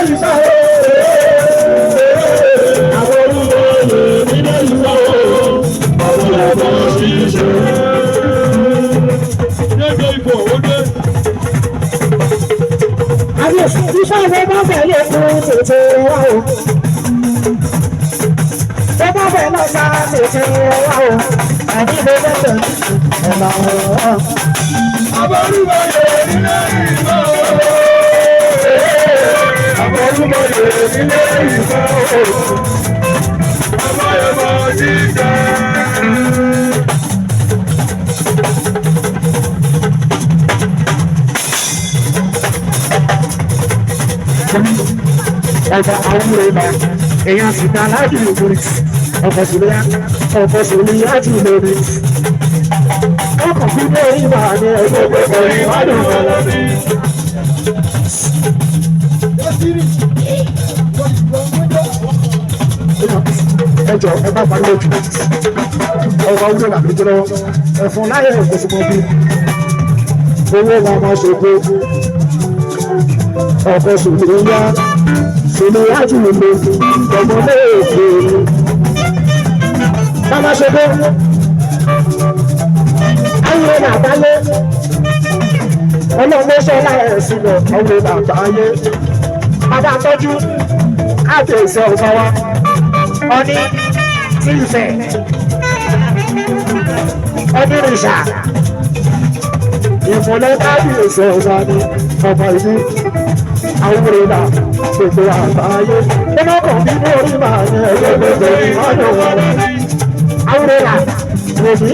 ìṣọ́ àwọn olùwọ̀ nílé ìṣọ́ àwọn ọmọ ṣíṣe. Yẹ́gbẹ́ ipò òde. Àbíyèsí iṣẹ́ ìwé bá tẹ̀lé fún tètè wá o. Tó bá bẹ̀ náà sá tètè wá o. Àbí mo bẹ̀ tẹ̀ ẹ̀nà ọ̀rọ̀. Àbọ̀rúbọ̀yè nílé ìgbà o. Àbọ̀rúbọ̀yè nílé ìgbà o. Àbọ̀yẹ̀bọ̀ jíjẹ. Ọba àwọn ọmọ èèyàn sì dá láti ìlú ọkọ̀ sílẹ̀ láti ìlú rí. Ọkọ̀ fún ní orí ìwà ní ẹgbẹ́ pẹ̀lú ìwádìí ọ̀rọ̀. Ẹjọ́ ẹ bá parí lójú. Ọba wúlò làbí jẹ́ lọ́wọ́. Ẹ̀fọn láyé ìgbésùnmọ́ bí. Owó wa máa ṣe pé ọkọ̀ sílẹ̀ yá. Sèmi láti ìlú ọmọdé èké ni. Bàbá ṣe pé ayé nàbáyé ọlọ́mọ sọ́lá ẹ̀ sílẹ̀ ọmọ nàbáyé. Bàbá tọ́jú káàkiri ìṣẹ́ ọ̀gá wa. Ọní tí ìfẹ́ ọní rìṣà ìmọ̀lẹ́ káàkiri ìṣẹ́ ọ̀gá ni ọmọ ìlú àwòrán náà gbogbo àgbáyé nínú ọkọ̀ bí ní orí màá ní ẹgbẹ́ gbogbo ìmọ̀lẹ́ wọn. Àwòrán náà lèmi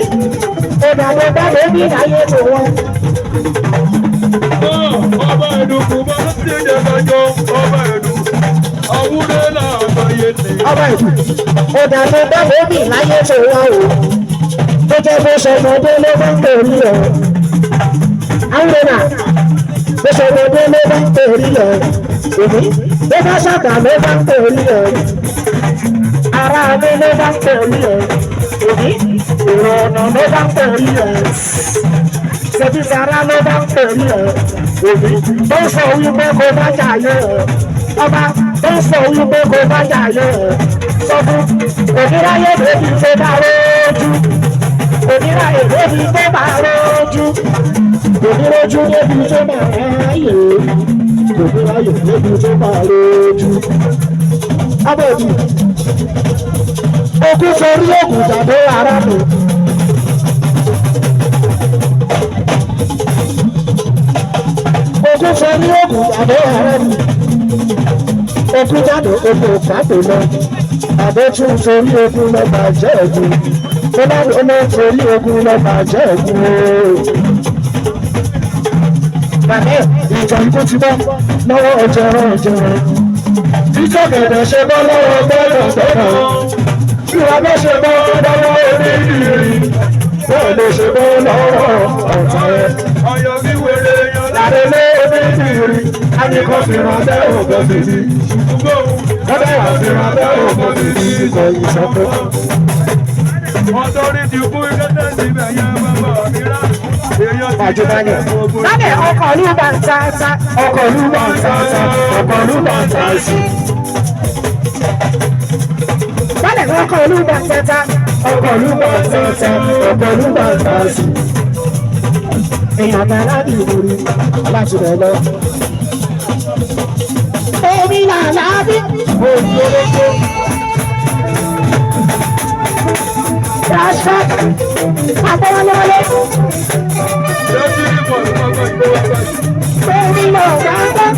ìdàgbò dábò ní ayé tó wọ́n. Ọba ìdùnkù bá ń ṣe jẹ́gbẹ́jọ́ ọba ìdùnkù àwòrán náà àgbáyé ni. Ọba ìdùnkù ìdàgbò dábò ní láyé tó wọ́n o. Tó jẹ́ bó ṣe ọmọdé ló bá ń torí ẹ̀. Àwòrán náà bó ṣe ọmọdé ló bá ń torí ẹ̀. Èmi bó bá ṣàkà ló bá ń torí ẹ̀. Ara mi ló bá ń torí ẹ̀. Èmi ìrọ̀nà ló bá ń torí ẹ̀. Ṣèbí sara ló bá ń torí ẹ̀. Èmi tó sọ wípé kó bá jàyé ẹ̀. Ọba tó sọ wípé kó bá jàyé ẹ̀. Sọ fún òníráyè bèbí tó bá rójú. Òníráyè bèbí tó bá rójú. Ònírójú bèbí tó bá ráyè. Òníráyè bèbí tó bá rójú. Abẹ́ẹ̀dì òkú sórí òkú tàbí ara mi. Òkú sórí òkú tàbí ara mi. Òkú jáde òkú pàtó lọ. Àbótú sórí òkú lọ bàjẹ́ ẹ̀gbìn. Fọláwí ọmọ sórí òkú lọ bàjẹ́ ẹ̀gbìn. Bàbá ìjà ikú ti bọ́ lọ́wọ́ ọ̀jẹ̀rọ̀. Títọ́ gẹ̀dẹ̀ ṣe bọ́ lọ́wọ́ gbọ́dọ̀. Bí wọ́n bá ṣe bọ́ lọ́wọ́ onídìrí, bẹ́ẹ̀ ló ṣe bọ́ lọ́wọ́ ọ̀tá ẹ̀. Ọyọ̀ bí wèrè yan láre lé onídìrí, a ní kó fi ránṣẹ́ ògbọ́n sí i. Kọ́dà wà fi ránṣẹ́ ògbọ́n sí i kò yí sọ́kọ́. Wọ́n tó rí ti kú ìgbésẹ̀ síbẹ̀ yẹn bàbá mi rà. Àjùbáyọ̀. Lábẹ́ ọkọ̀ ló bá ń ta ta. Ọkọ̀ ló bá ń ta ta. Ọkọ̀ ló bá ń ta sí. Lábẹ́ ọkọ̀ ló bá ń ta ta. Ọkọ̀ ló bá ń ta ta. Ọkọ̀ ló bá ń ta sí. Èèyàn bá láti ìwòrì láti rẹ̀ lọ. Omi là lábí. Omi olóko. Rashford. Àbọ̀wọlé. Omi lọ gbàgbọ́.